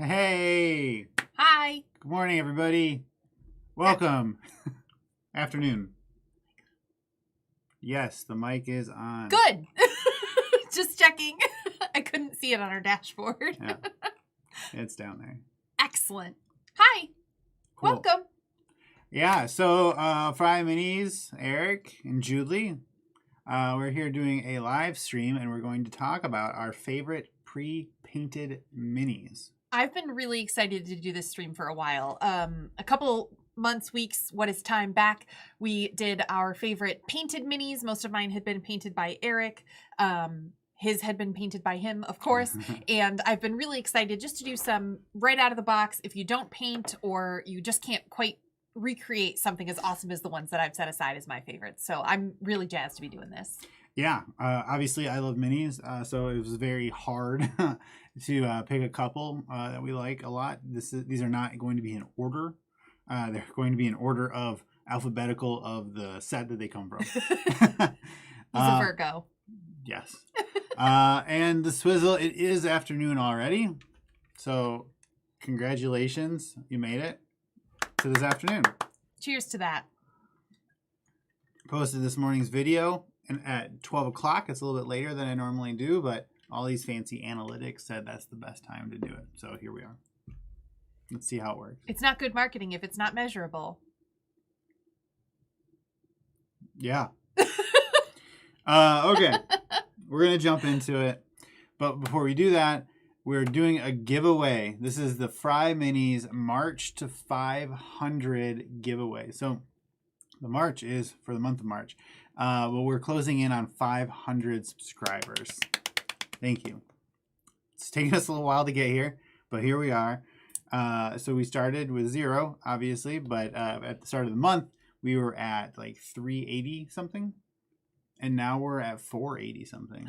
Hey! Hi. Good morning, everybody. Welcome. Afternoon. Yes, the mic is on. Good. Just checking. I couldn't see it on our dashboard. Yeah. It's down there. Excellent. Hi. Cool. Welcome. Yeah, so FryMinis, Eric and Julie, we're here doing a live stream, and we're going to talk about our favorite pre-painted minis. I've been really excited to do this stream for a while. A couple months, weeks, what is time back, we did our favorite painted minis. Most of mine had been painted by Eric. His had been painted by him, of course. And I've been really excited just to do some right out of the box. If you don't paint or you just can't quite recreate something as awesome as the ones that I've set aside as my favorites. So I'm really jazzed to be doing this. Yeah, obviously I love minis, so it was very hard to pick a couple that we like a lot. These are not going to be in order. They're going to be in order of alphabetical of the set that they come from. He's a Virgo. Yes. And the Swizzle, it is afternoon already. So congratulations, you made it to this afternoon. Cheers to that. Posted this morning's video and at 12 o'clock. It's a little bit later than I normally do, but all these fancy analytics said that's the best time to do it. So here we are. Let's see how it works. It's not good marketing if it's not measurable. Yeah. Okay. We're going to jump into it. But before we do that, we're doing a giveaway. This is the FryMinis March to 500 giveaway. So the March is for the month of March. Well, we're closing in on 500 subscribers. Thank you. It's taken us a little while to get here, but here we are. So we started with 0, obviously, but at the start of the month, we were at like 380 something, and now we're at 480 something.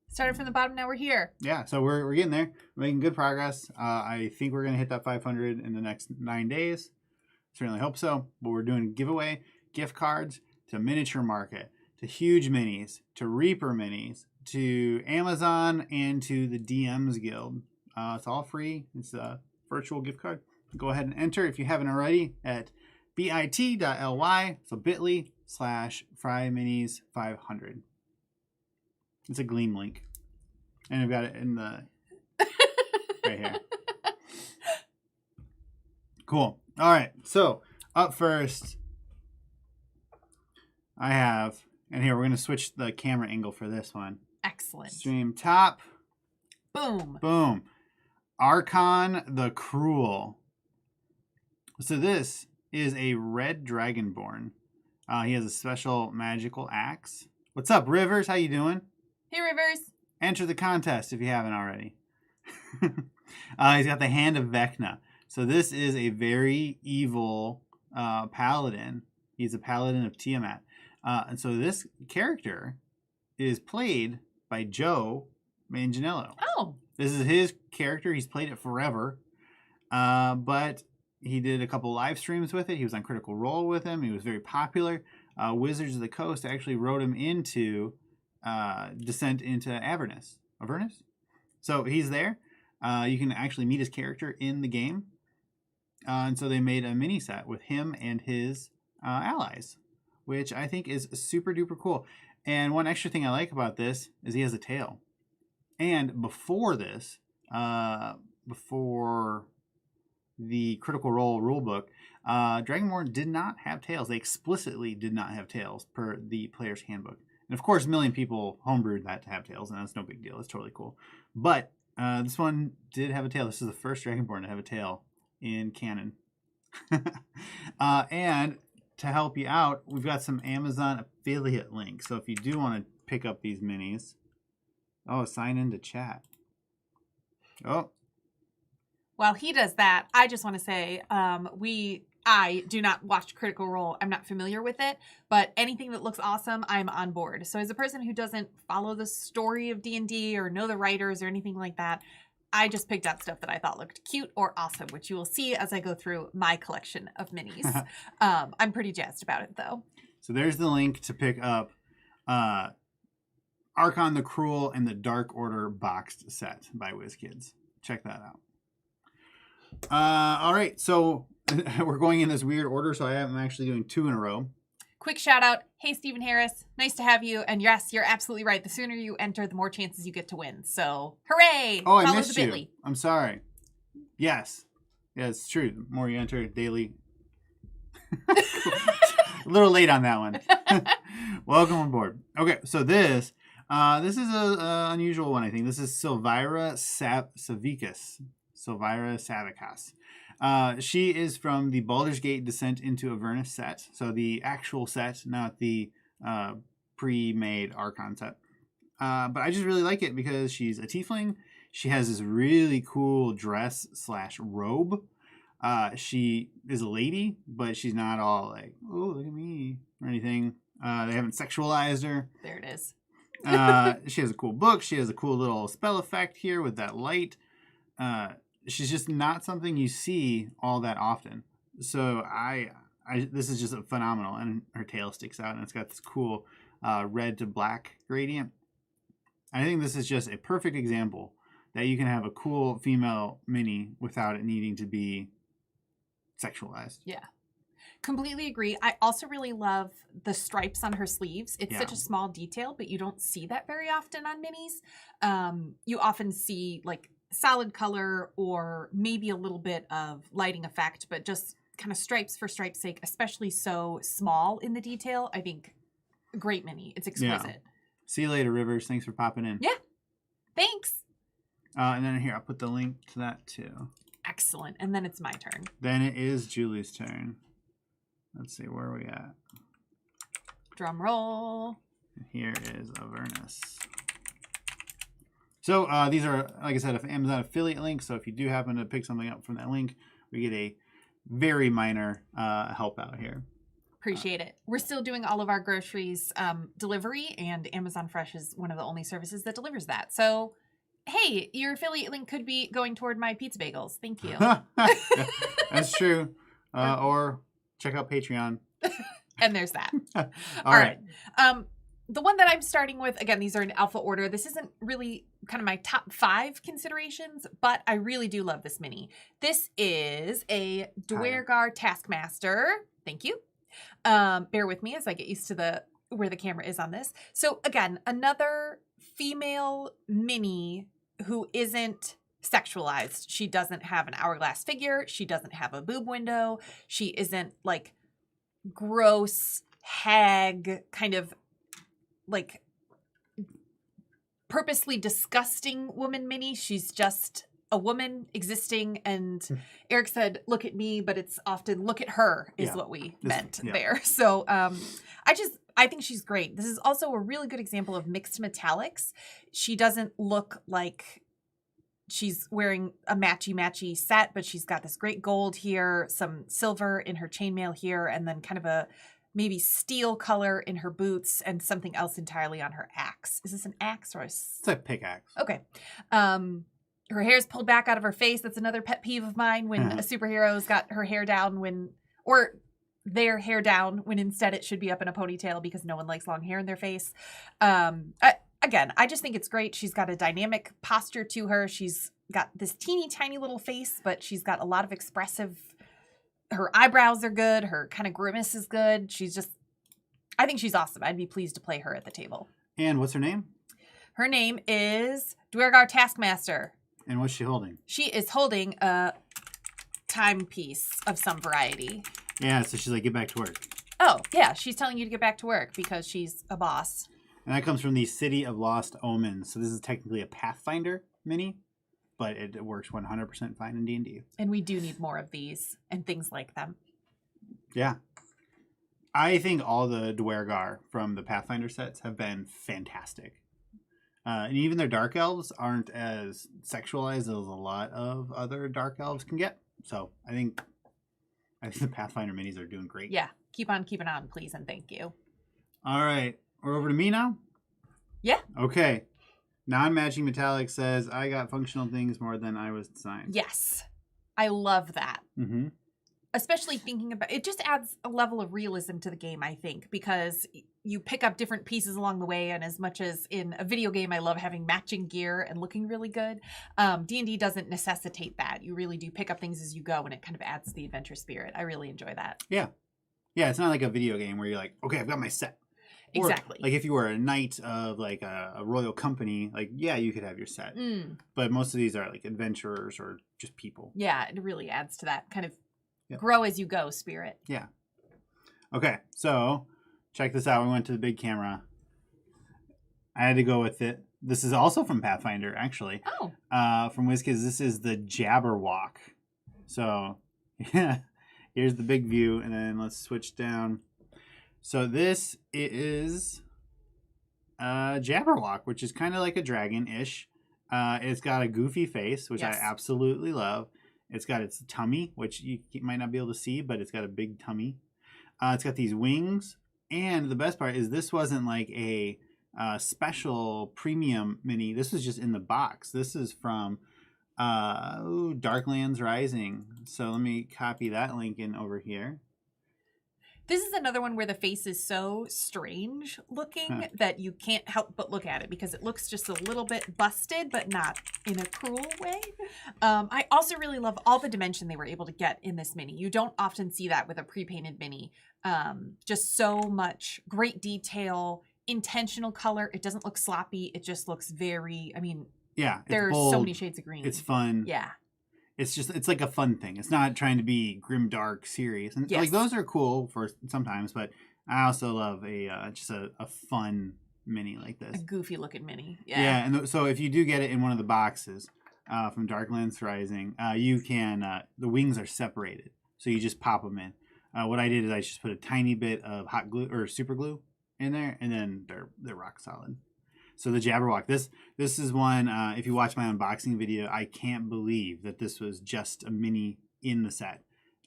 Started from the bottom, now we're here. Yeah, so we're getting there. We're making good progress. I think we're going to hit that 500 in the next 9 days. Certainly hope so. But we're doing giveaway gift cards to Miniature Market, to Huge Minis, to Reaper Minis, to Amazon, and to the DMs Guild. It's all free. It's a virtual gift card. Go ahead and enter if you haven't already at bit.ly, so bit.ly/FryMinis500. It's a Gleam link. And I've got it in the right here. Cool. All right. So up first, I have, and here we're going to switch the camera angle for this one. Excellent. Stream top. Boom. Boom. Archon the Cruel. So this is a red dragonborn. He has a special magical axe. What's up, Rivers? How you doing? Hey, Rivers. Enter the contest if you haven't already. He's got the Hand of Vecna. So this is a very evil paladin. He's a paladin of Tiamat. And so this character is played by Joe Manganiello. Oh. This is his character. He's played it forever. But he did a couple live streams with it. He was on Critical Role with him. He was very popular. Wizards of the Coast actually wrote him into Descent into Avernus. So he's there. You can actually meet his character in the game. And so they made a mini set with him and his allies, which I think is super duper cool. And one extra thing I like about this is he has a tail. And before this, before the Critical Role rulebook, Dragonborn did not have tails. They explicitly did not have tails per the player's handbook. And of course, a million people homebrewed that to have tails, and that's no big deal. It's totally cool. But this one did have a tail. This is the first Dragonborn to have a tail in canon. And to help you out, we've got some Amazon affiliate links. So if you do want to pick up these minis, sign into chat. Oh. While he does that, I just want to say I do not watch Critical Role. I'm not familiar with it, but anything that looks awesome, I'm on board. So as a person who doesn't follow the story of D&D or know the writers or anything like that, I just picked out stuff that I thought looked cute or awesome, which you will see as I go through my collection of minis. I'm pretty jazzed about it, though. So there's the link to pick up Archon the Cruel and the Dark Order boxed set by WizKids. Check that out. All right. So we're going in this weird order. So I am actually doing 2 in a row. Quick shout out. Hey, Stephen Harris. Nice to have you. And yes, you're absolutely right. The sooner you enter, the more chances you get to win. So hooray. Oh, I Follow missed the you. Bitly. I'm sorry. Yes. Yeah, it's true. The more you enter daily. A little late on that one. Welcome aboard. Okay, so this is a unusual one, I think. This is Silvira Savicas. Silvira Savicas. She is from the Baldur's Gate Descent into Avernus set. So the actual set, not the pre-made Archon set. But I just really like it because she's a tiefling. She has this really cool dress / robe. She is a lady, but she's not all like, oh, look at me or anything. They haven't sexualized her. There it is. She has a cool book. She has a cool little spell effect here with that light. She's just not something you see all that often. So this is just phenomenal. And her tail sticks out and it's got this cool red to black gradient. I think this is just a perfect example that you can have a cool female mini without it needing to be sexualized. Yeah. Completely agree. I also really love the stripes on her sleeves. It's such a small detail, but you don't see that very often on minis. You often see like solid color or maybe a little bit of lighting effect, but just kind of stripes for stripes' sake, especially so small in the detail. I think great mini. It's exquisite. Yeah. See you later, Rivers. Thanks for popping in. Yeah. Thanks. And then here, I'll put the link to that too. Excellent. And then it's my turn. Then it is Julie's turn. Let's see, where are we at? Drum roll. Here is Avernus. So these are, like I said, an Amazon affiliate link. So if you do happen to pick something up from that link, we get a very minor help out here. Appreciate it. We're still doing all of our groceries delivery, and Amazon Fresh is one of the only services that delivers that. So, hey, your affiliate link could be going toward my pizza bagels. Thank you. That's true. Or check out Patreon. And there's that. All right. The one that I'm starting with, again, these are in alpha order. This isn't really kind of my top 5 considerations, but I really do love this mini. This is a Duergar Taskmaster. Thank you. Bear with me as I get used to where the camera is on this. So again, another female mini who isn't sexualized. She doesn't have an hourglass figure. She doesn't have a boob window. She isn't like gross hag kind of like purposely disgusting woman mini. She's just a woman existing, and Eric said, look at me, but it's often look at her is what we meant there. So I think she's great. This is also a really good example of mixed metallics. She doesn't look like she's wearing a matchy set, but she's got this great gold here, some silver in her chainmail here, and then kind of a maybe steel color in her boots and something else entirely on her axe. Is this an axe or It's a pickaxe. Okay. Her hair's pulled back out of her face. That's another pet peeve of mine when a superhero's got her hair down or their hair down when instead it should be up in a ponytail because no one likes long hair in their face. Again, I just think it's great. She's got a dynamic posture to her. She's got this teeny tiny little face, but she's got a lot of her eyebrows are good. Her kind of grimace is good. I think she's awesome. I'd be pleased to play her at the table. And what's her name? Her name is Duergar Taskmaster. And what's she holding? She is holding a timepiece of some variety. Yeah, so she's like, get back to work. Oh, yeah. She's telling you to get back to work because she's a boss. And that comes from the City of Lost Omens. So this is technically a Pathfinder mini, but it works 100% fine in D&D. And we do need more of these and things like them. Yeah. I think all the Duergar from the Pathfinder sets have been fantastic. And even their dark elves aren't as sexualized as a lot of other dark elves can get. So I think the Pathfinder minis are doing great. Yeah. Keep on keeping on, please, and thank you. All right. We're over to me now? Yeah. Okay. Non-matching metallic says, I got functional things more than I was designed. Yes. I love that. Mm-hmm. especially thinking about it, just adds a level of realism to the game, I think, because you pick up different pieces along the way. And as much as in a video game, I love having matching gear and looking really good, D&D doesn't necessitate that. You really do pick up things as you go, and it kind of adds to the adventure spirit. I really enjoy that. Yeah. Yeah, it's not like a video game where you're like, okay, I've got my set. Or, Exactly. like if you were a knight of like a royal company, like, yeah, you could have your set. But most of these are like adventurers or just people. Yeah, it really adds to that kind of Yep. grow as you go spirit. Yeah. Okay, so check this out. We went to the big camera. I had to go with it. This is also from Pathfinder, actually. Oh. From WizKids, this is the Jabberwock. So, yeah, here's the big view, and then let's switch down. So this is Jabberwock, which is kind of like a dragon-ish. It's got a goofy face, which Yes. I absolutely love. It's got its tummy, which you might not be able to see, but it's got a big tummy. It's got these wings. And the best part is this wasn't like a special premium mini. This was just in the box. This is from Darklands Rising. So let me copy that link in over here. This is another one where the face is so strange looking that you can't help but look at it because it looks just a little bit busted, but not in a cruel way. I also really love all the dimension they were able to get in this mini. You don't often see that with a pre-painted mini. Just so much great detail, intentional color. It doesn't look sloppy. It just looks very, Yeah, there's bold. so many shades of green. It's fun. Yeah. It's like a fun thing. It's not trying to be grim, dark, serious. And Yes. like those are cool for sometimes, but I also love just a fun mini like this. A goofy looking mini. Yeah. Yeah, and so if you do get it in one of the boxes from Darklands Rising, you can the wings are separated, so you just pop them in. What I did is I just put a tiny bit of hot glue or super glue in there, and then they're rock solid. So the Jabberwock, this is one, if you watch my unboxing video, I can't believe that this was just a mini in the set.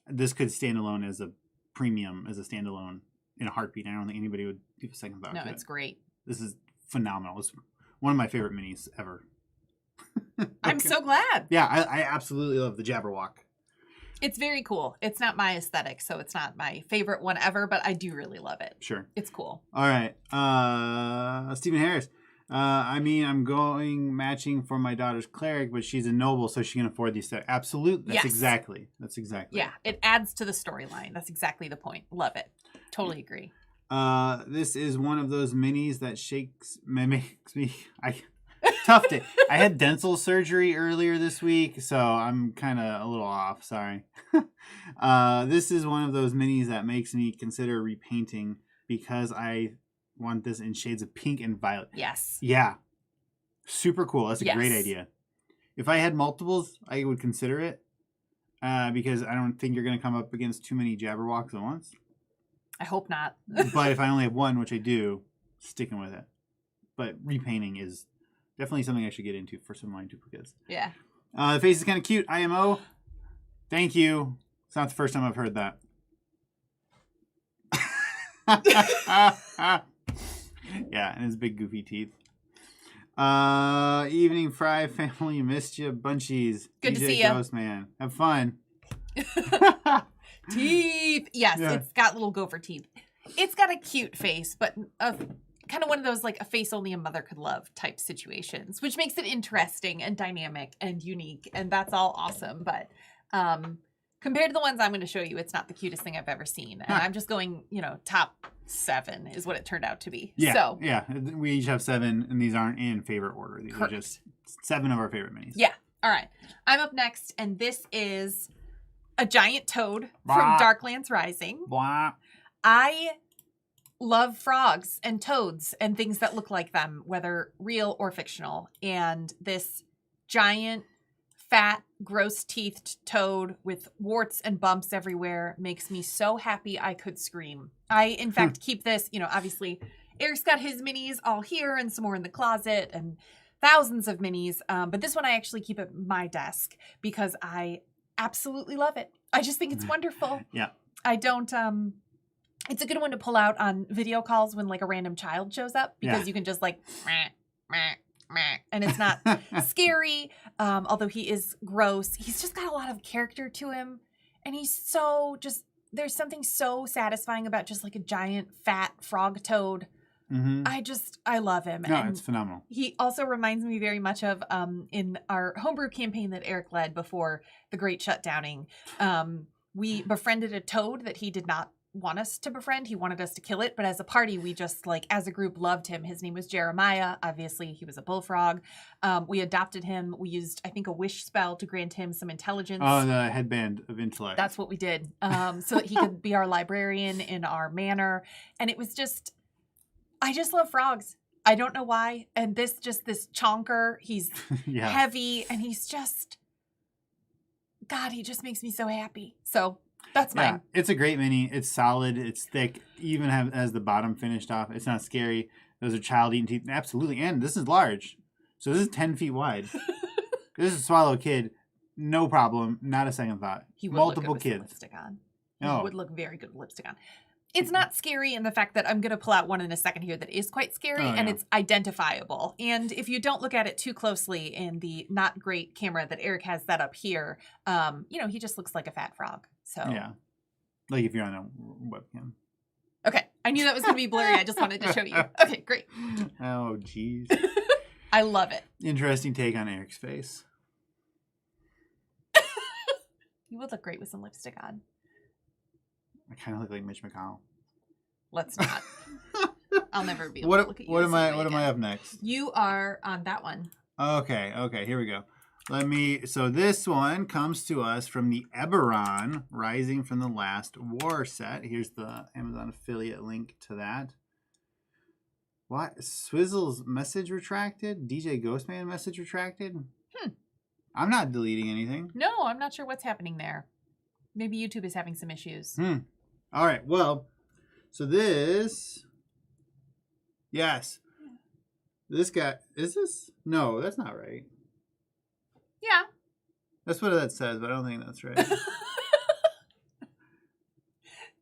This could stand alone as a premium, as a standalone in a heartbeat. I don't think anybody would give a second thought to it. No, it's great. This is phenomenal. It's one of my favorite minis ever. I'm so glad. Yeah, I absolutely love the Jabberwock. It's very cool. It's not my aesthetic, so it's not my favorite one ever, but I do really love it. Sure. It's cool. All right. Stephen Harris. I'm going matching for my daughter's cleric, but she's a noble, so she can afford these stuff. Absolutely. That's exactly. Yeah, it adds to the storyline. That's exactly the point. Love it. Totally agree. This is one of those minis that makes me tough day. I had dental surgery earlier this week, so I'm kind of a little off. Sorry. This is one of those minis that makes me consider repainting because I want this in shades of pink and violet. Yes. Yeah. Super cool. That's a great idea. If I had multiples, I would consider it because I don't think you're going to come up against too many Jabberwocks at once. I hope not. But if I only have one, which I do, sticking with it. But repainting is definitely something I should get into for some of my duplicates. Yeah. The face is kind of cute. IMO. Thank you. It's not the first time I've heard that. Yeah, and his big goofy teeth. Evening Fry family, missed you bunchies. Good to DJ see you. Ghost Man. Have fun. Teeth. Yes, Yeah. It's got little gopher teeth. It's got a cute face, but kind of one of those like a face only a mother could love type situations, which makes it interesting and dynamic and unique, and that's all awesome. But compared to the ones I'm going to show you, it's not the cutest thing I've ever seen. And I'm just going, top 7 is what it turned out to be. Yeah, So, yeah. We each have 7, and these aren't in favorite order. These are just 7 of our favorite minis. Yeah. All right. I'm up next, and this is a giant toad Blah. from Darklands Rising. Blah. I love frogs and toads and things that look like them, whether real or fictional. And this giant, fat, gross-teethed toad with warts and bumps everywhere makes me so happy I could scream. I, in fact, keep this, obviously, Eric's got his minis all here and some more in the closet and thousands of minis. But this one I actually keep at my desk because I absolutely love it. I just think it's wonderful. Yeah. I don't, it's a good one to pull out on video calls when like a random child shows up because you can just like, meh, meh, meh, and it's not scary. Although he is gross, he's just got a lot of character to him. And he's so just, there's something so satisfying about just like a giant fat frog toad. Mm-hmm. I love him. No, and it's phenomenal. He also reminds me very much of in our homebrew campaign that Eric led before the Great Shutdowning. We befriended a toad that he did not want us to befriend. He wanted us to kill it, but as a party, we just like as a group loved him. His name was Jeremiah. Obviously, he was a bullfrog. We adopted him. We used, I think, a wish spell to grant him some intelligence. Oh, the headband of intellect. That's what we did, so that he could be our librarian in our manor. And it was just, I just love frogs. I don't know why. And this chonker, he's heavy and he's just, God, he just makes me so happy. So that's mine. Yeah, it's a great mini. It's solid. It's thick. Even has the bottom finished off. It's not scary. Those are child-eating teeth. Absolutely. And this is large. So this is 10 feet wide. This is Swallow Kid. No problem. Not a second thought. He would Multiple look good with kids. Some lipstick on. He would look very good with lipstick on. It's not scary in the fact that I'm going to pull out one in a second here that is quite scary, and it's identifiable. And if you don't look at it too closely in the not great camera that Eric has set up here, he just looks like a fat frog. So yeah, like if you're on a webcam. Okay, I knew that was going to be blurry. I just wanted to show you. Okay, great. Oh, jeez. I love it. Interesting take on Eric's face. You would look great with some lipstick on. I kind of look like Mitch McConnell. Let's not. I'll never be able to look at you. What am I up next? You are on that one. Okay, here we go. So this one comes to us from the Eberron Rising from the Last War set. Here's the Amazon affiliate link to that. What? Swizzle's message retracted? DJ Ghostman message retracted? I'm not deleting anything. No, I'm not sure what's happening there. Maybe YouTube is having some issues. All right. Well, so this. Yes. This guy. Is this? No, that's not right. Yeah. That's what that says, but I don't think that's right.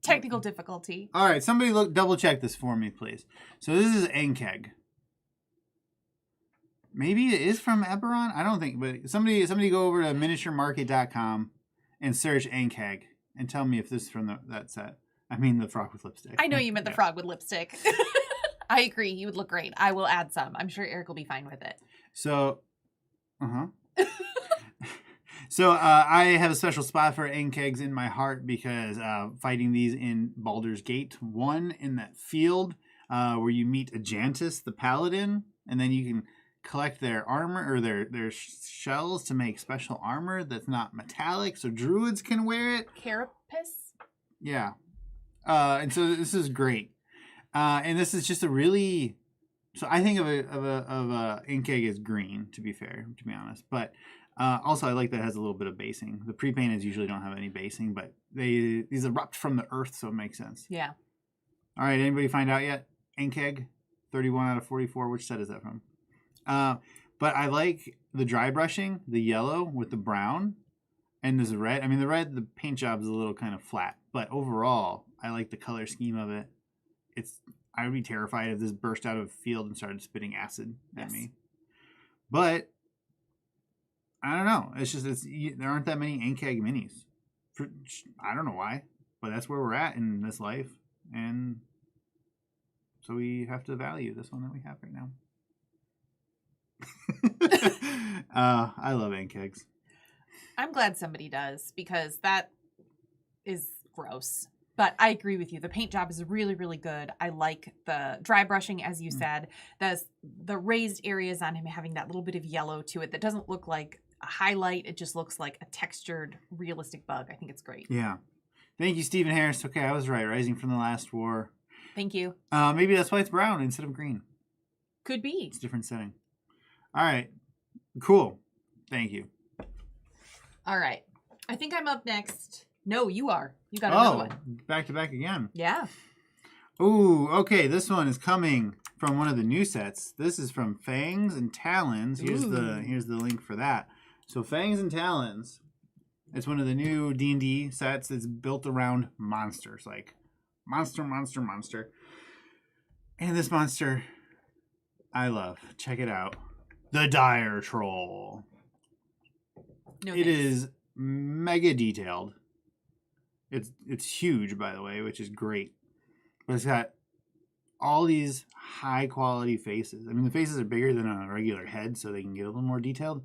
Technical difficulty. All right. Somebody double check this for me, please. So this is Enkeg. Maybe it is from Eberron. I don't think, but somebody go over to miniaturemarket.com and search Enkeg and tell me if this is from that set. I mean the frog with lipstick. I know you meant the frog with lipstick. I agree. You would look great. I will add some. I'm sure Eric will be fine with it. So, So I have a special spot for Enkegs in my heart because fighting these in Baldur's Gate 1 in that field where you meet Ajantis, the paladin, and then you can collect their armor or their shells to make special armor that's not metallic, so druids can wear it. Carapace? Yeah. And so this is great. And this is just a really... So I think of a Inkeg as green, to be fair, to be honest. But also I like that it has a little bit of basing. The pre-painteds usually don't have any basing, but these erupt from the earth, so it makes sense. Yeah. All right, anybody find out yet? Inkeg, 31 out of 44. Which set is that from? But I like the dry brushing, the yellow with the brown, and this red. I mean, the paint job is a little kind of flat, but overall, I like the color scheme of it. I would be terrified if this burst out of a field and started spitting acid at me. But I don't know. It's just there aren't that many Inkeg minis. I don't know why, but that's where we're at in this life, and so we have to value this one that we have right now. I love Inkegs. I'm glad somebody does because that is gross. But I agree with you. The paint job is really, really good. I like the dry brushing, as you said. The raised areas on him having that little bit of yellow to it that doesn't look like a highlight. It just looks like a textured, realistic bug. I think it's great. Yeah. Thank you, Stephen Harris. Okay, I was right. Rising from the Last War. Thank you. Maybe that's why it's brown instead of green. Could be. It's a different setting. All right. Cool. Thank you. All right. I think I'm up next. No, you are. You got another one. Back to back again. Yeah. Ooh, okay. This one is coming from one of the new sets. This is from Fangs and Talons. Here's the link for that. So Fangs and Talons, it's one of the new D&D sets that's built around monsters, like monster. And this monster I love. Check it out. The Dire Troll. No, it is mega detailed. It's huge, by the way, which is great. But it's got all these high quality faces. I mean, the faces are bigger than a regular head, so they can get a little more detailed.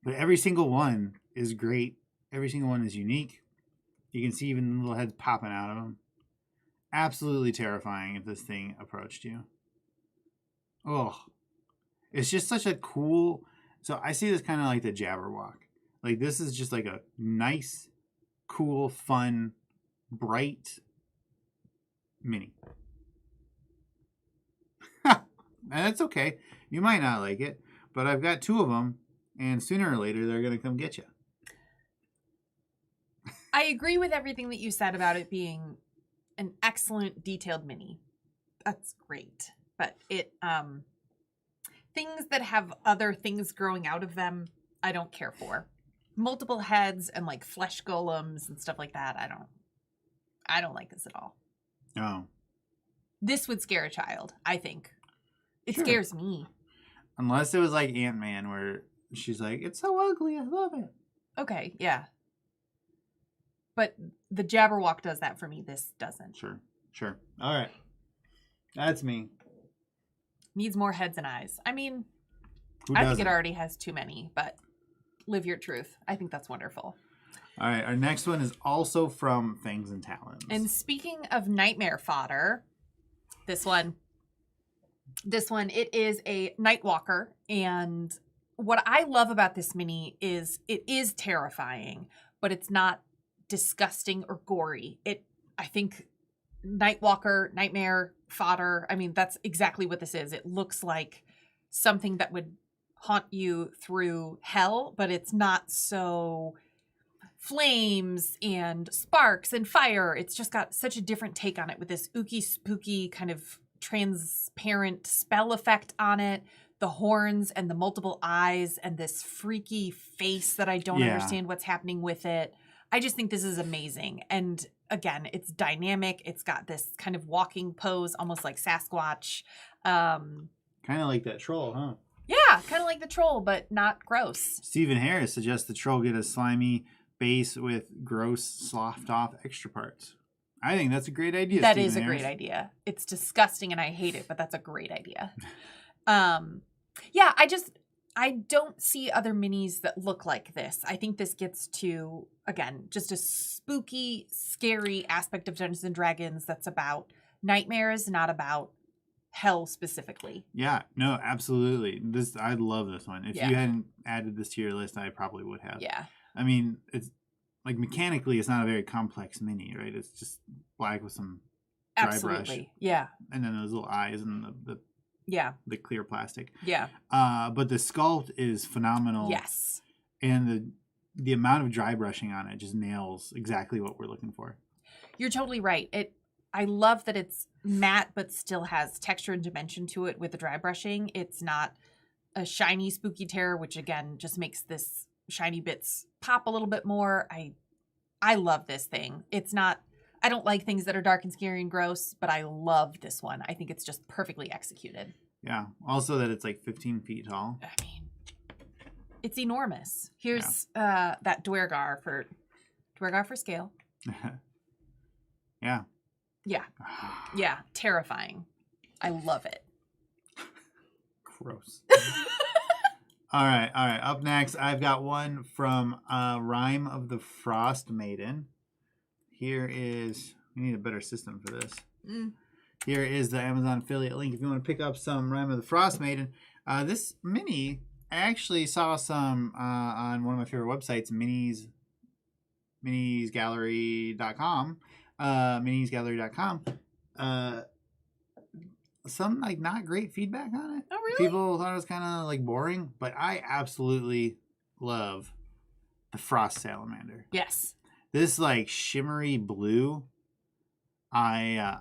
But every single one is great. Every single one is unique. You can see even the little heads popping out of them. Absolutely terrifying if this thing approached you. Oh, it's just such a cool. So I see this kind of like the Jabberwock. Like this is just like a nice, cool, fun, bright mini. And that's okay. You might not like it, but I've got 2 of them, and sooner or later they're gonna come get you. I agree with everything that you said about it being an excellent detailed mini. That's great. But it things that have other things growing out of them, I don't care for. Multiple heads and like flesh golems and stuff like that, I don't like this at all. Oh. This would scare a child, I think. It Sure. scares me. Unless it was like Ant-Man where she's like, it's so ugly, I love it. Okay, yeah. But the Jabberwock does that for me. This doesn't. Sure. All right. That's me. Needs more heads and eyes. I mean, Who I doesn't? think it already has too many, but live your truth. I think that's wonderful. All right. Our next one is also from Fangs and Talons. And speaking of nightmare fodder, this one, it is a Nightwalker. And what I love about this mini is it is terrifying, but it's not disgusting or gory. I think Nightwalker, nightmare fodder, I mean, that's exactly what this is. It looks like something that would haunt you through hell, but it's not so flames and sparks and fire. It's just got such a different take on it with this ooky spooky kind of transparent spell effect on it, the horns and the multiple eyes and this freaky face that I don't understand what's happening with it. I just think this is amazing. And again, it's dynamic. It's got this kind of walking pose, almost like Sasquatch. Kind of like that troll, huh? Yeah, kind of like the troll, but not gross. Stephen Harris suggests the troll get a slimy base with gross, sloughed off extra parts. I think that's a great idea. That Stephen is a Harris. great idea. It's disgusting and I hate it, but that's a great idea. Yeah, I don't see other minis that look like this. I think this gets to, again, just a spooky, scary aspect of Dungeons and Dragons that's about nightmares, not about hell specifically. Yeah, no, absolutely. I love this one. If Yeah. you hadn't added this to your list, I probably would have. Yeah. I mean, it's like mechanically, it's not a very complex mini, right? It's just black with some dry Absolutely. brush, Yeah. and then those little eyes and Yeah. the clear plastic. Yeah. But the sculpt is phenomenal. Yes. And the amount of dry brushing on it just nails exactly what we're looking for. You're totally right. I love that it's matte but still has texture and dimension to it with the dry brushing. It's not a shiny spooky terror, which again just makes this shiny bits pop a little bit more. I love this thing. It's not, I don't like things that are dark and scary and gross, but I love this one. I think it's just perfectly executed. Yeah. Also that it's like 15 feet tall. I mean, it's enormous. Here's that Dwergar for scale. Yeah. Yeah. Yeah. Terrifying. I love it. Gross. All right. Up next, I've got one from Rime of the Frost Maiden. Here is, we need a better system for this. Here is the Amazon affiliate link if you want to pick up some Rime of the Frost Maiden. This mini, I actually saw some on one of my favorite websites, minisgallery.com. Minisgallery.com. Some like not great feedback on it. Oh, really? People thought it was kind of like boring, but I absolutely love the Frost Salamander. Yes. This like shimmery blue. I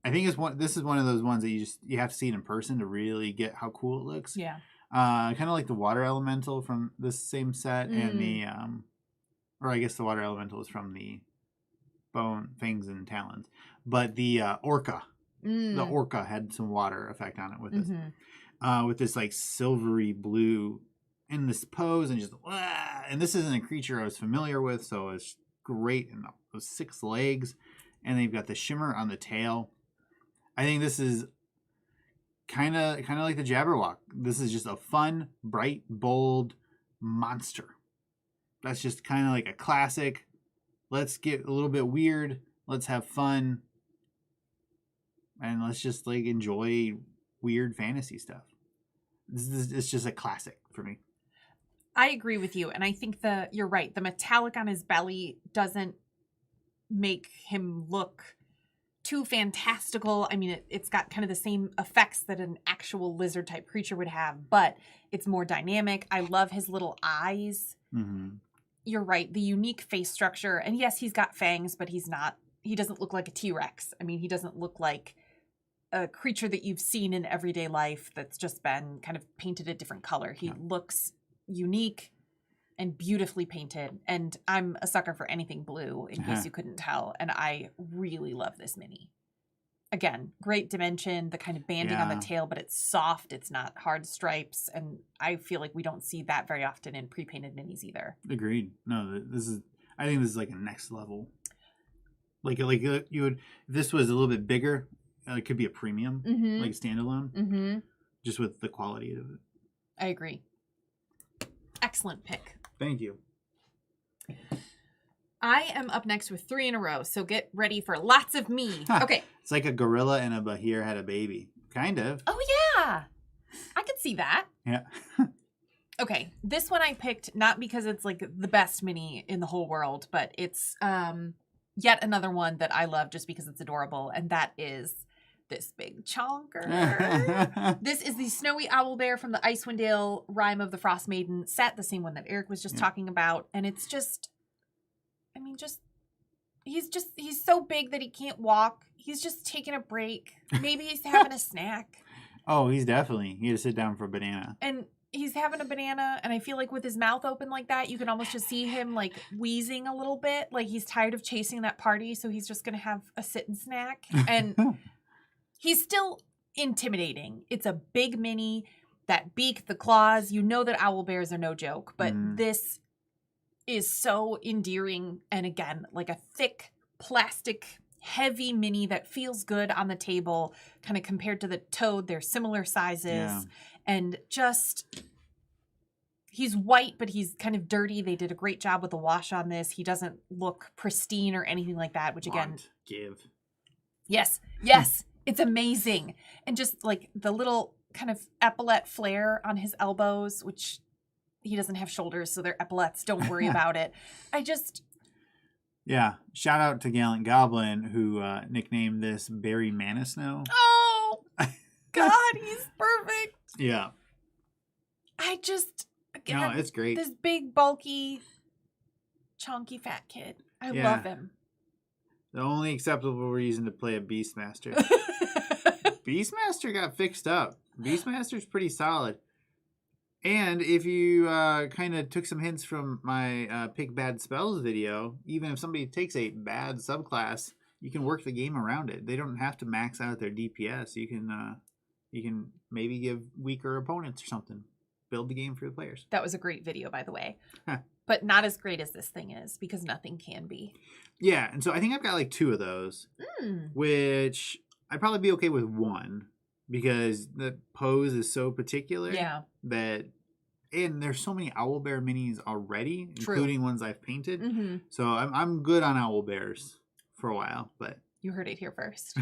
think this is one of those ones that you have to see it in person to really get how cool it looks. Yeah. Kind of like the water elemental from this same set, and the or I guess the water elemental is from the Fangs and Talons, but the orca. The orca had some water effect on it with this, with this like silvery blue in this pose, and just and this isn't a creature I was familiar with, so it's great and those 6 legs, and they've got the shimmer on the tail. I think this is kind of like the Jabberwock. This is just a fun, bright, bold monster. That's just kind of like a classic. Let's get a little bit weird. Let's have fun. And let's just like enjoy weird fantasy stuff. It's just a classic for me. I agree with you. And I think you're right. The metallic on his belly doesn't make him look too fantastical. I mean, it's got kind of the same effects that an actual lizard type creature would have, but it's more dynamic. I love his little eyes. Mm-hmm. You're right. The unique face structure. And yes, he's got fangs, but he doesn't look like a T-Rex. I mean, he doesn't look like a creature that you've seen in everyday life that's just been kind of painted a different color. He looks unique and beautifully painted. And I'm a sucker for anything blue, in case you couldn't tell. And I really love this mini. Again, great dimension, the kind of banding on the tail, but it's soft. It's not hard stripes. And I feel like we don't see that very often in pre-painted minis either. Agreed. No, I think this is like a next level. Like you would, if this was a little bit bigger, it could be a premium, like standalone, just with the quality of it. I agree. Excellent pick. Thank you. I am up next with 3 in a row, so get ready for lots of me. Okay. It's like a gorilla and a bahir had a baby. Kind of. Oh, yeah. I could see that. Yeah. Okay. This one I picked not because it's like the best mini in the whole world, but it's yet another one that I love just because it's adorable, and that is this big chonker. This is the Snowy Owl Bear from the Icewind Dale Rime of the Frost Maiden set, the same one that Eric was just talking about. And it's just, I mean, he's so big that he can't walk. He's just taking a break. Maybe he's having a snack. Oh, he had to sit down for a banana. And he's having a banana, and I feel like with his mouth open like that, you can almost just see him like wheezing a little bit. Like he's tired of chasing that party, so he's just going to have a sit and snack. And he's still intimidating. It's a big mini. That beak, the claws, you know that owl bears are no joke, but this is so endearing. And again, like a thick, plastic, heavy mini that feels good on the table, kind of compared to the toad. They're similar sizes. Yeah. And just, he's white, but he's kind of dirty. They did a great job with the wash on this. He doesn't look pristine or anything like that, which again. Give. Yes. It's amazing. And just like the little kind of epaulette flare on his elbows, which he doesn't have shoulders, so they're epaulettes. Don't worry about it. Yeah. Shout out to Gallant Goblin, who nicknamed this Barry Manisnow. Oh, God, he's perfect. Yeah. Again, no, it's great. This big, bulky, chunky, fat kid. I love him. The only acceptable reason to play a Beastmaster. Beastmaster got fixed up. Beastmaster's pretty solid. And if you kind of took some hints from my Pick Bad Spells video, even if somebody takes a bad subclass, you can work the game around it. They don't have to max out their DPS. You can maybe give weaker opponents or something. Build the game for the players. That was a great video, by the way. But not as great as this thing is, because nothing can be. Yeah, and so I think I've got like 2 of those, which I'd probably be okay with 1, because the pose is so particular that, and there's so many owlbear minis already, including ones I've painted. So I'm good on owlbears for a while, but you heard it here first.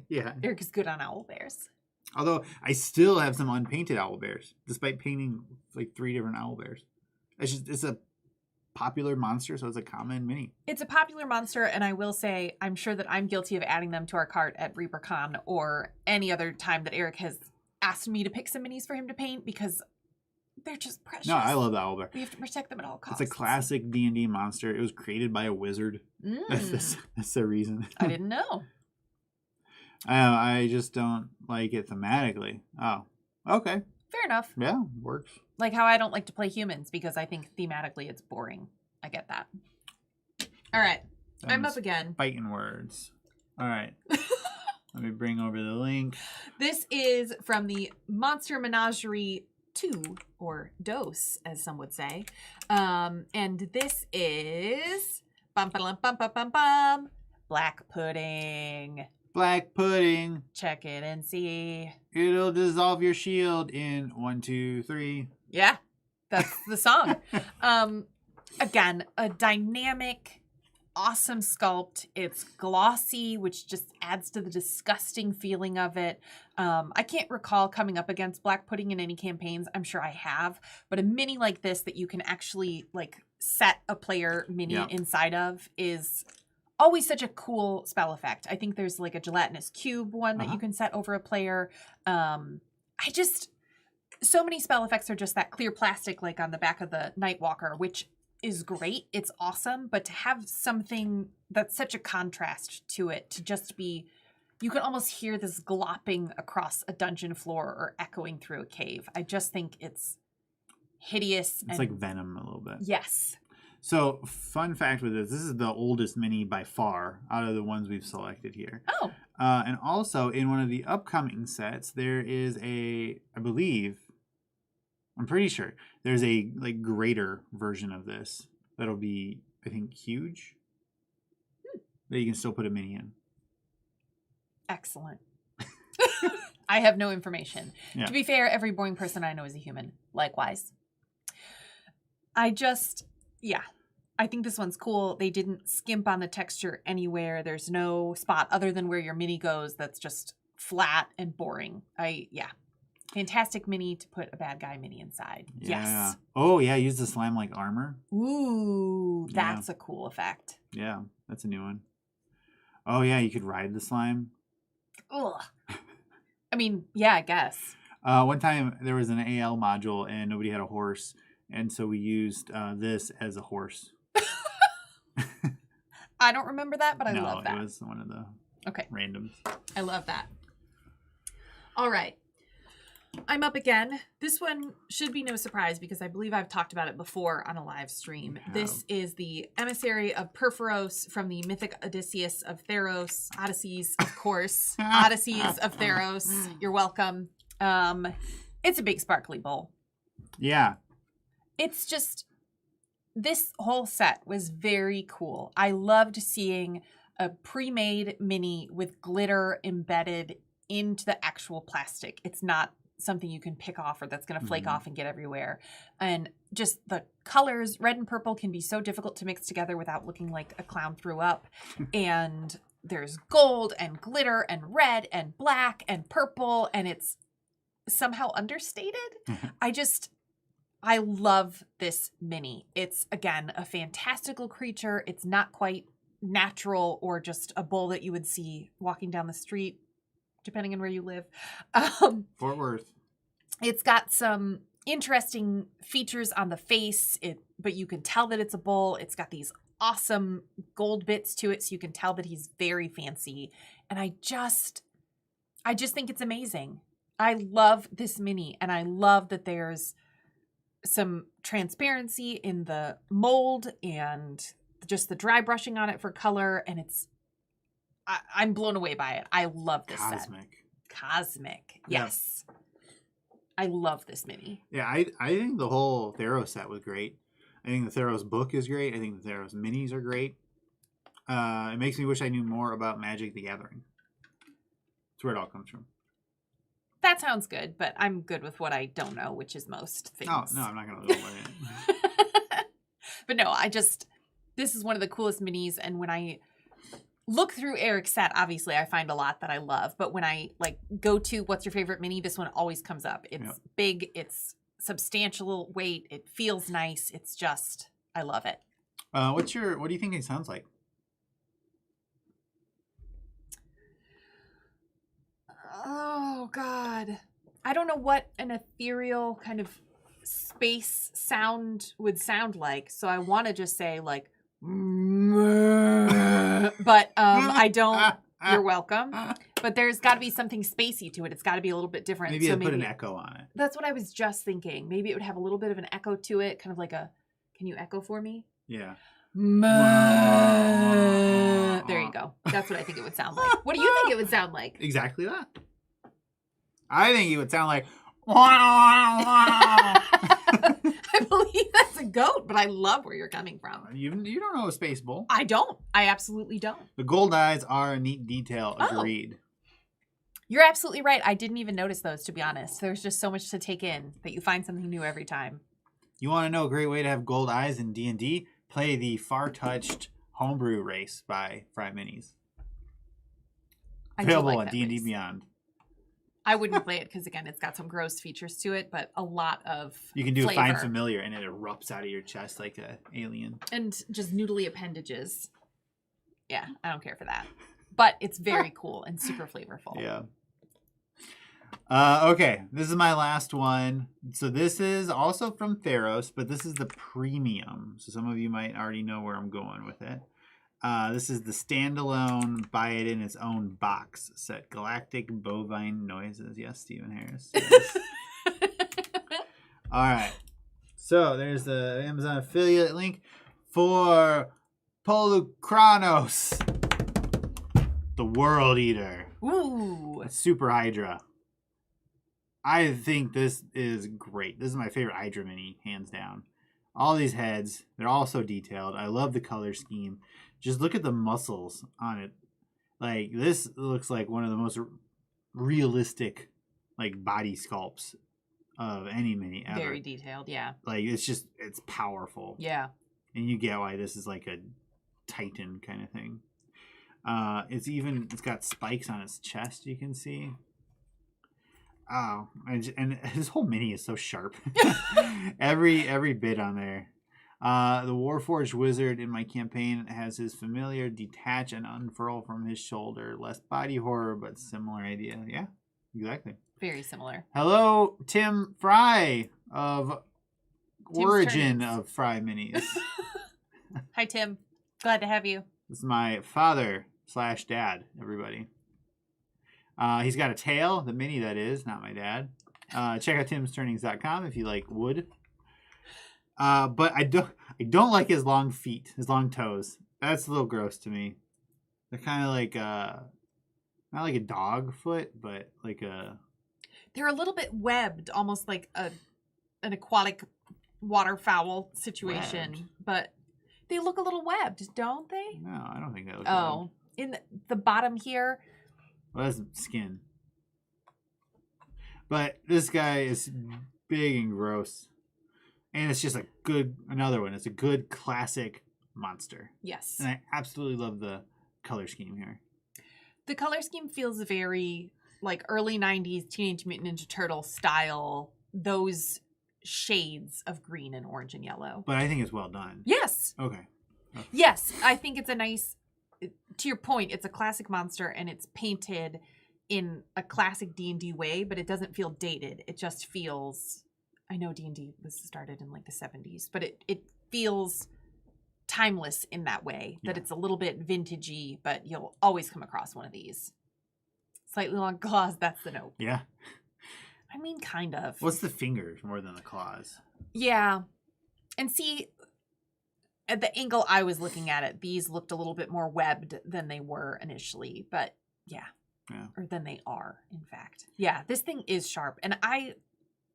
Yeah, Eric is good on owlbears. Although I still have some unpainted owlbears, despite painting like 3 different owlbears. It's a popular monster, so it's a common mini. It's a popular monster, and I will say I'm sure that I'm guilty of adding them to our cart at ReaperCon or any other time that Eric has asked me to pick some minis for him to paint, because they're just precious. No, I love the owlbear. We have to protect them at all costs. It's a classic D&D monster. It was created by a wizard. That's the reason. I didn't know. I just don't like it thematically. Oh, okay. Fair enough. Yeah, works. Like how I don't like to play humans, because I think thematically it's boring. I get that. All right. I'm up again. Fighting words. All right. Let me bring over the link. This is from the Monster Menagerie 2, or DOS, as some would say. And this is Bum, ba-dum, bum, bum, bum, bum. Black pudding. Black pudding. Check it and see. It'll dissolve your shield in 1, 2, 3. Yeah, that's the song. Again, a dynamic, awesome sculpt. It's glossy, which just adds to the disgusting feeling of it. I can't recall coming up against black pudding in any campaigns. I'm sure I have, but a mini like this that you can actually like set a player mini inside of is always such a cool spell effect. I think there's like a gelatinous cube one that you can set over a player. So many spell effects are just that clear plastic like on the back of the Nightwalker, which is great. It's awesome. But to have something that's such a contrast to it, to just be, you can almost hear this glopping across a dungeon floor or echoing through a cave. I just think it's hideous. It's like Venom a little bit. Yes. So, fun fact with this is the oldest mini by far out of the ones we've selected here. Oh. And also, in one of the upcoming sets, there is I'm pretty sure, there's a like greater version of this that'll be, I think, huge. That you can still put a mini in. Excellent. I have no information. Yeah. To be fair, every boring person I know is a human. Likewise. I think this one's cool. They didn't skimp on the texture anywhere. There's no spot other than where your mini goes that's just flat and boring. Fantastic mini to put a bad guy mini inside. Yeah. Yes. Oh, yeah. Use the slime like armor. Ooh, that's a cool effect. Yeah, that's a new one. Oh, yeah. You could ride the slime. Ugh. I mean, yeah, I guess. One time there was an AL module and nobody had a horse. And so we used this as a horse. I don't remember that, but I love that. No, it was one of the randoms. I love that. All right. I'm up again. This one should be no surprise because I believe I've talked about it before on a live stream. This is the Emissary of Perforos from the Mythic Odysseus of Theros. Odysseys, of course. Odysseys of Theros. You're welcome. It's a big sparkly bowl. Yeah. It's just, this whole set was very cool. I loved seeing a pre-made mini with glitter embedded into the actual plastic. It's not something you can pick off or that's going to flake off and get everywhere. And just the colors, red and purple, can be so difficult to mix together without looking like a clown threw up. And there's gold and glitter and red and black and purple, and it's somehow understated. I love this mini. It's, again, a fantastical creature. It's not quite natural or just a bull that you would see walking down the street, depending on where you live. Fort Worth. It's got some interesting features on the face, but you can tell that it's a bull. It's got these awesome gold bits to it, so you can tell that he's very fancy. And I just think it's amazing. I love this mini, and I love that there's some transparency in the mold and just the dry brushing on it for color, and I'm blown away by it. I love this set. Cosmic. Yes. Yep. I love this mini. Yeah, I think the whole Theros set was great. I think the Theros book is great. I think the Theros minis are great. It makes me wish I knew more about Magic the Gathering. That's where it all comes from. That sounds good, but I'm good with what I don't know, which is most things. Oh, no, I'm not going to go with it. But no, this is one of the coolest minis, and when I look through Eric's set, obviously I find a lot that I love, but when I go to what's your favorite mini, this one always comes up. It's big, it's substantial weight, it feels nice, it's just, I love it. What do you think it sounds like? Oh, God. I don't know what an ethereal kind of space sound would sound like, so I want to just say, but I don't. You're welcome. But there's got to be something spacey to it. It's got to be a little bit different. Maybe put an echo on it. That's what I was just thinking. Maybe it would have a little bit of an echo to it, kind of like can you echo for me? Yeah. There you go. That's what I think it would sound like. What do you think it would sound like? Exactly that. I think it would sound like. I believe that's a goat, but I love where you're coming from. You don't know a space bull. I don't. I absolutely don't. The gold eyes are a neat detail. Agreed. You're absolutely right. I didn't even notice those, to be honest. There's just so much to take in that you find something new every time. You want to know a great way to have gold eyes in D&D? Play the Far-Touched Homebrew Race by FryMinis. Available on D&D Beyond. I wouldn't play it because, again, it's got some gross features to it, but a lot of You can do flavor. Find Familiar, and it erupts out of your chest like an alien. And just noodly appendages. Yeah, I don't care for that. But it's very cool and super flavorful. Yeah. Okay, this is my last one. So this is also from Theros, but this is the premium. So some of you might already know where I'm going with it. This is the standalone, buy it in its own box set. Galactic Bovine Noises. Yes, Stephen Harris. Yes. All right. So there's the Amazon affiliate link for Polukranos, the World Eater. Ooh. A Super Hydra. I think this is great. This is my favorite Hydra mini, hands down. All these heads, they're all so detailed. I love the color scheme. Just look at the muscles on it. Like, this looks like one of the most realistic, like, body sculpts of any mini ever. Very detailed, yeah. Like, it's powerful. Yeah. And you get why this is like a Titan kind of thing. It's got spikes on its chest, you can see. Oh, and his whole mini is so sharp. every bit on there. The Warforged Wizard in my campaign has his familiar detach and unfurl from his shoulder. Less body horror, but similar idea. Yeah, exactly. Very similar. Hello, Tim Fry of Tim's Origin Turns. of FryMinis. Hi, Tim. Glad to have you. This is my father/dad, everybody. He's got a tail, the mini that is, not my dad. Check out timsturnings.com if you like wood. But I don't like his long feet, his long toes. That's a little gross to me. They're kind of like not like a dog foot, but like a. They're a little bit webbed, almost like an aquatic waterfowl situation, Webbed. but they look a little webbed, don't they? No, I don't think that looks. Oh, in the bottom here. Well, that's skin. But this guy is big and gross. And it's just another one. It's a good classic monster. Yes. And I absolutely love the color scheme here. The color scheme feels very like early 90s Teenage Mutant Ninja Turtle style, those shades of green and orange and yellow. But I think it's well done. Yes. Okay. Yes, I think it's a nice, to your point, it's a classic monster and it's painted in a classic D&D way, but it doesn't feel dated. It just feels, I know D&D was started in like the 70s, but it feels timeless in that way, that it's a little bit vintagey, but you'll always come across one of these. Slightly long claws, that's the note. Yeah. I mean, kind of. What's the fingers more than the claws? Yeah. And see, at the angle I was looking at it, these looked a little bit more webbed than they were initially, but yeah. Or than they are, in fact. Yeah, this thing is sharp. And I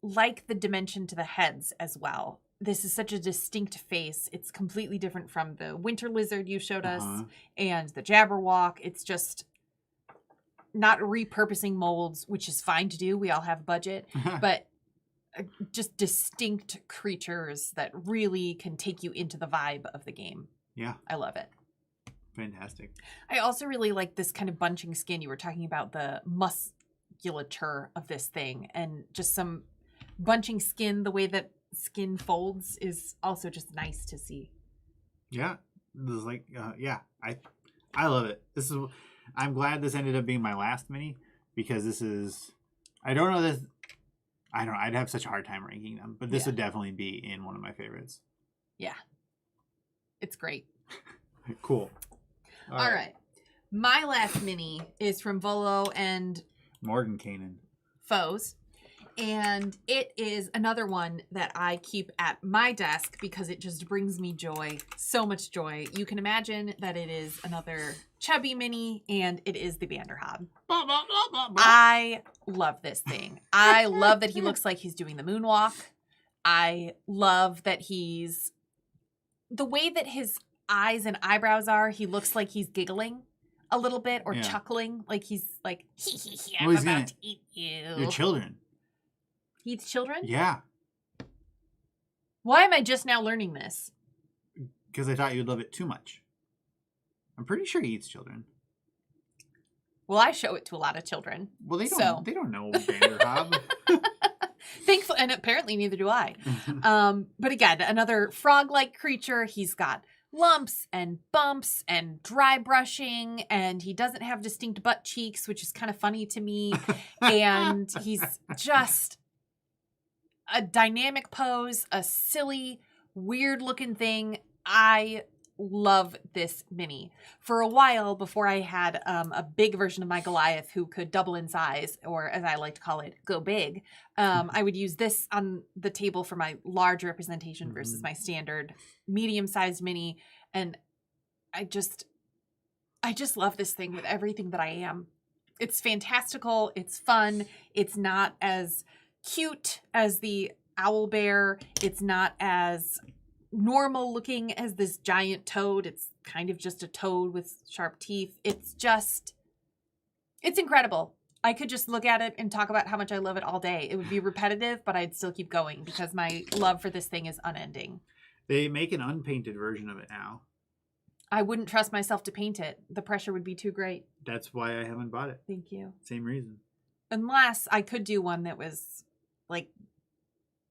like the dimension to the heads as well. This is such a distinct face. It's completely different from the winter lizard you showed us and the Jabberwock. It's just not repurposing molds, which is fine to do. We all have a budget, but just distinct creatures that really can take you into the vibe of the game. Yeah. I love it. Fantastic. I also really like this kind of bunching skin. You were talking about the musculature of this thing, and just some bunching skin, the way that skin folds is also just nice to see. Yeah. This is like, I love it. I'm glad this ended up being my last mini, because I'd have such a hard time ranking them, but this would definitely be in one of my favorites. Yeah. It's great. Cool. All right. My last mini is from Volo and Mordenkainen. Foes. And it is another one that I keep at my desk because it just brings me joy. So much joy. You can imagine that it is another chubby mini, and it is the Vanderhob. I love this thing. I love that he looks like he's doing the moonwalk. I love that the way that his eyes and eyebrows are, he looks like he's giggling a little bit or chuckling. Like he's like, I'm about to eat you. Your children. He eats children? Yeah. Why am I just now learning this? Because I thought you'd love it too much. I'm pretty sure he eats children. Well, I show it to a lot of children. Well, they don't. They don't know Vanderhob. Thankfully, and apparently neither do I. But again, another frog-like creature. He's got lumps and bumps and dry brushing, and he doesn't have distinct butt cheeks, which is kind of funny to me. And he's just a dynamic pose, a silly, weird-looking thing. I love this mini. For a while, before I had a big version of my Goliath who could double in size, or as I like to call it, go big, I would use this on the table for my large representation versus my standard medium-sized mini. And I just love this thing with everything that I am. It's fantastical. It's fun. It's not as cute as the owl bear. It's not as normal looking as this giant toad. It's kind of just a toad with sharp teeth. It's incredible. I could just look at it and talk about how much I love it all day. It would be repetitive, but I'd still keep going because my love for this thing is unending. They make an unpainted version of it now. I wouldn't trust myself to paint it. The pressure would be too great. That's why I haven't bought it. Thank you. Same reason. Unless I could do one that was like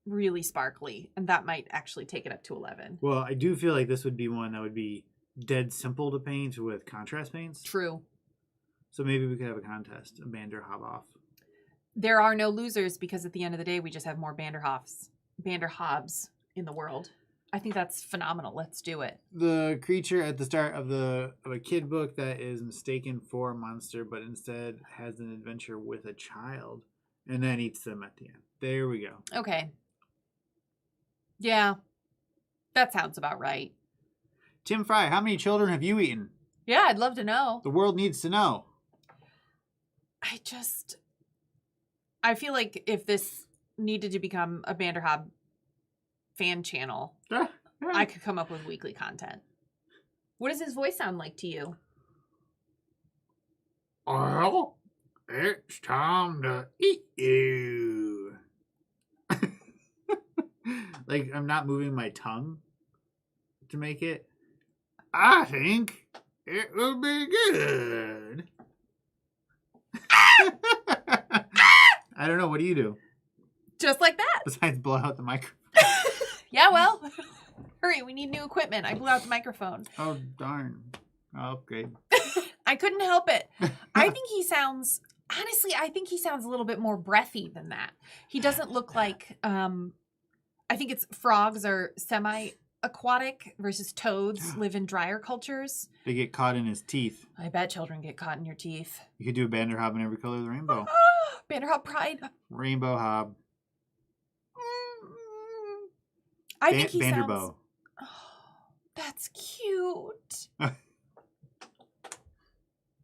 really sparkly, and that might actually take it up to 11. Well, I do feel like this would be one that would be dead simple to paint with contrast paints. True. So maybe we could have a contest, a Vanderhob off. There are no losers because at the end of the day, we just have more Vanderhobs in the world. I think that's phenomenal. Let's do it. The creature at the start of a kid book that is mistaken for a monster, but instead has an adventure with a child and then eats them at the end. There we go. Okay. Yeah, that sounds about right. Tim Fry, how many children have you eaten? Yeah, I'd love to know. The world needs to know. I feel like if this needed to become a Vanderhob fan channel, I could come up with weekly content. What does his voice sound like to you? Well, it's time to eat you. Like, I'm not moving my tongue to make it. I think it will be good. I don't know. What do you do? Just like that. Besides blow out the microphone. Yeah, well, hurry. We need new equipment. I blew out the microphone. Oh, darn. Okay. I couldn't help it. I think he sounds a little bit more breathy than that. He doesn't look like, I think it's frogs are semi-aquatic versus toads live in drier cultures. They get caught in his teeth. I bet children get caught in your teeth. You could do a Vanderhob in every color of the rainbow. Vanderhob pride. Rainbow Hob. I think he Vanderbow. sounds... Oh, that's cute.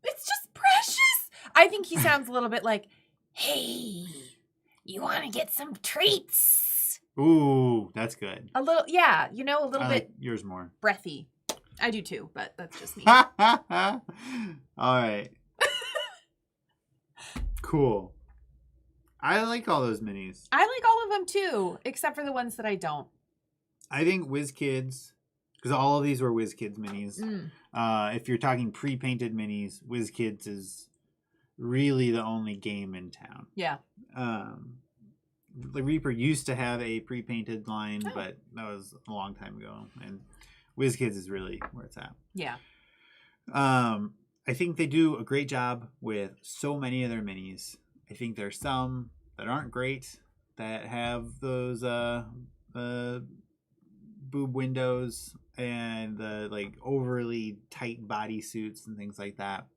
It's just precious. I think he sounds a little bit like, hey, you want to get some treats? Ooh, that's good. A little, yeah, a little I bit like yours more. breathy. I do too, but that's just me. All right. Cool. I like all those minis. I like all of them too, except for the ones that I don't. I think WizKids, because all of these were WizKids minis. If you're talking pre-painted minis, WizKids is really the only game in town. Yeah. The Reaper used to have a pre-painted line, but that was a long time ago. And WizKids is really where it's at. Yeah. I think they do a great job with so many of their minis. I think there's some that aren't great, that have those boob windows and the like overly tight bodysuits and things like that,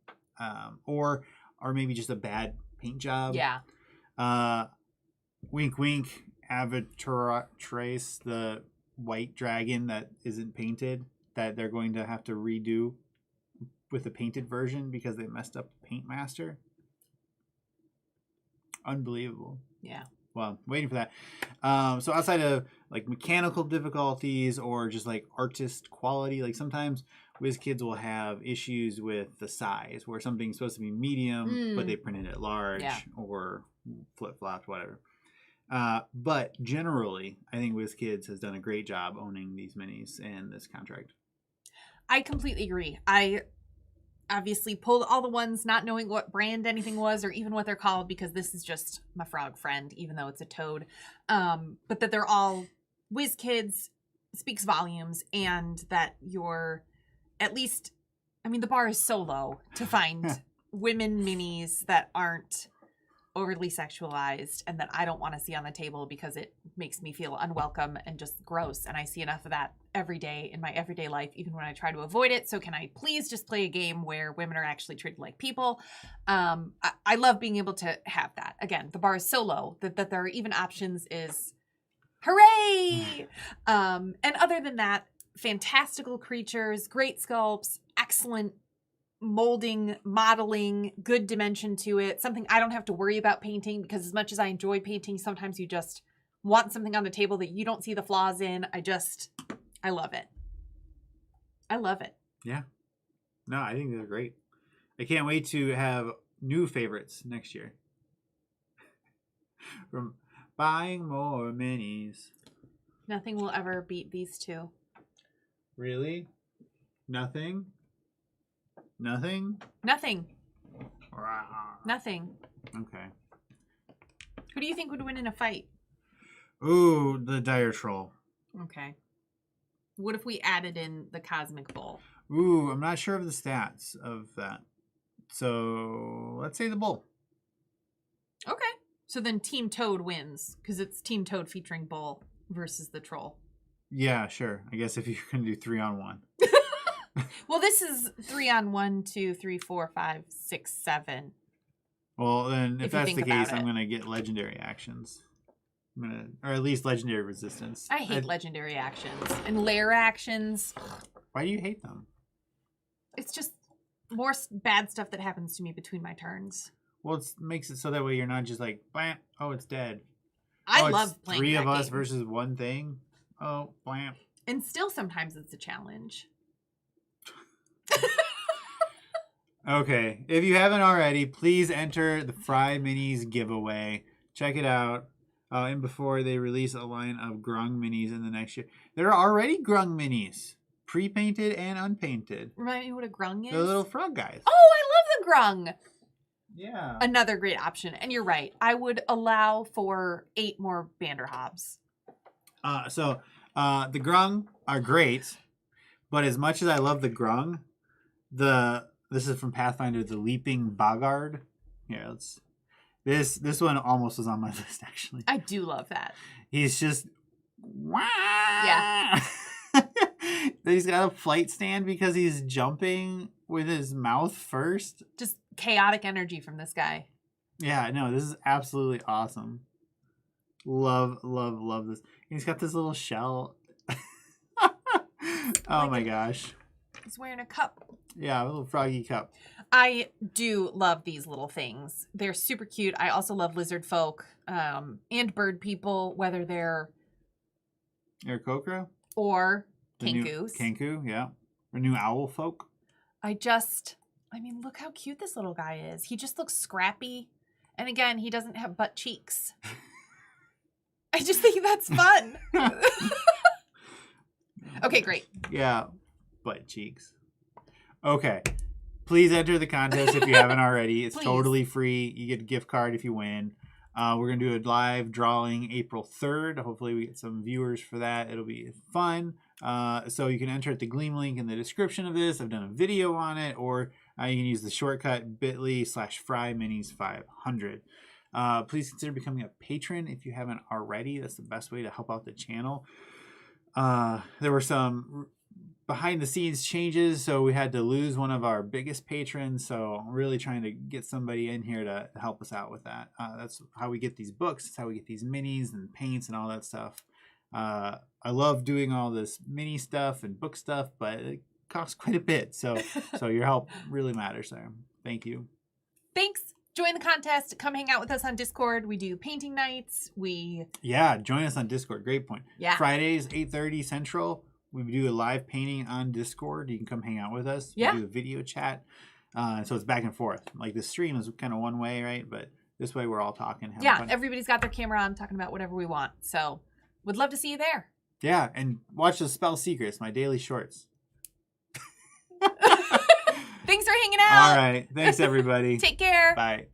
or maybe just a bad paint job. Yeah. Wink, wink. Avatrace, the white dragon that isn't painted, that they're going to have to redo with a painted version because they messed up the paint master. Unbelievable. Yeah. Well, waiting for that. So outside of like mechanical difficulties or just like artist quality, like sometimes WizKids will have issues with the size where something's supposed to be medium, but they printed it large or flip-flopped, whatever. But generally, I think WizKids has done a great job owning these minis and this contract. I completely agree. I obviously pulled all the ones not knowing what brand anything was or even what they're called because this is just my frog friend, even though it's a toad. But that they're all WizKids speaks volumes, and that you're at least, I mean, the bar is so low to find women minis that aren't overly sexualized and that I don't want to see on the table because it makes me feel unwelcome and just gross. And I see enough of that every day in my everyday life, even when I try to avoid it. So can I please just play a game where women are actually treated like people? I love being able to have that. Again, the bar is so low that there are even options is hooray. And other than that, fantastical creatures, great sculpts, excellent molding, modeling, good dimension to it, something I don't have to worry about painting because as much as I enjoy painting, sometimes you just want something on the table that you don't see the flaws in. I love it. I love it. Yeah. No, I think they're great. I can't wait to have new favorites next year. From buying more minis. Nothing will ever beat these two. Really? Nothing? Nothing? Nothing. Rawr. Nothing. Okay. Who do you think would win in a fight? Ooh, the Dire Troll. Okay. What if we added in the Cosmic Bull? Ooh, I'm not sure of the stats of that. So let's say the Bull. Okay. So then Team Toad wins because it's Team Toad featuring Bull versus the Troll. Yeah, sure. I guess if you're going to do 3-on-1. Well, this is 3 on 1, 2, 3, 4, 5, 6, 7. Well, then if that's the case, it. I'm going to get legendary actions. Or at least legendary resistance. I hate legendary actions and lair actions. Why do you hate them? It's just more bad stuff that happens to me between my turns. Well, it makes it so that way you're not just like, blam, oh, it's dead. I love playing three of us game. versus one thing. Oh, blam. And still sometimes it's a challenge. Okay, if you haven't already, please enter the FryMinis giveaway. Check it out. And before they release a line of Grung minis in the next year. There are already Grung minis, pre-painted and unpainted. Remind me what a Grung is? The little frog guys. Oh, I love the Grung. Yeah. Another great option. And you're right. I would allow for 8 more Vanderhobbs. So the Grung are great, but as much as I love the Grung, this is from Pathfinder, the Leaping Boggard. Yeah, this one almost was on my list actually. I do love that. He's just yeah. He's got a flight stand because he's jumping with his mouth first. Just chaotic energy from this guy. Yeah, no, this is absolutely awesome. Love this. He's got this little shell. Oh my gosh. He's wearing a cup. Yeah, a little froggy cup. I do love these little things. They're super cute. I also love lizard folk and bird people, whether they're Aarakocra or Kenkus. Kenku, yeah. Or new owl folk. I mean, look how cute this little guy is. He just looks scrappy. And again, he doesn't have butt cheeks. I just think that's fun. Okay, great. Yeah, butt cheeks. Okay. Please enter the contest if you haven't already. It's totally free. You get a gift card if you win. We're going to do a live drawing April 3rd. Hopefully we get some viewers for that. It'll be fun. So you can enter at the Gleam link in the description of this. I've done a video on it, or you can use the shortcut bit.ly/FryMinis500. Please consider becoming a patron if you haven't already. That's the best way to help out the channel. There were some behind the scenes changes, so we had to lose one of our biggest patrons, so I'm really trying to get somebody in here to help us out with that. That's how we get these books. It's how we get these minis and paints and all that stuff. I love doing all this mini stuff and book stuff, but it costs quite a bit, so your help really matters there. Thank you. Thanks. join the contest. Come hang out with us on Discord. We do painting nights. Yeah, join us on Discord. Great point. Yeah. Fridays, 8:30 Central. We do a live painting on Discord. You can come hang out with us. Yeah. We do a video chat. So it's back and forth. Like the stream is kind of one way, right? But this way we're all talking. Fun. Everybody's got their camera on, talking about whatever we want. So would love to see you there. Yeah, and watch the Spell Secrets, my daily shorts. Thanks for hanging out. All right. Thanks, everybody. Take care. Bye.